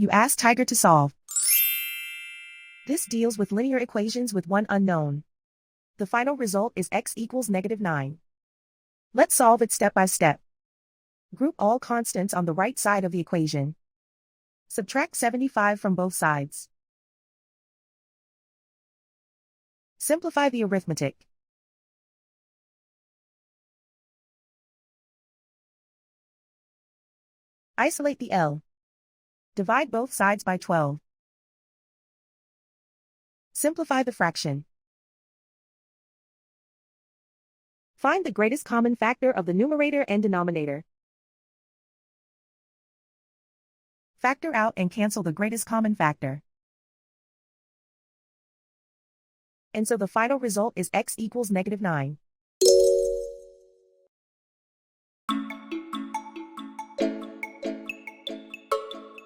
You ask Tiger to solve. This deals with linear equations with one unknown. The final result is x equals -9. Let's solve it step by step. Group all constants on the right side of the equation. Subtract 75 from both sides. Simplify the arithmetic. Isolate the L. Divide both sides by 12. Simplify the fraction. Find the greatest common factor of the numerator and denominator. Factor out and cancel the greatest common factor. And so the final result is x equals -9.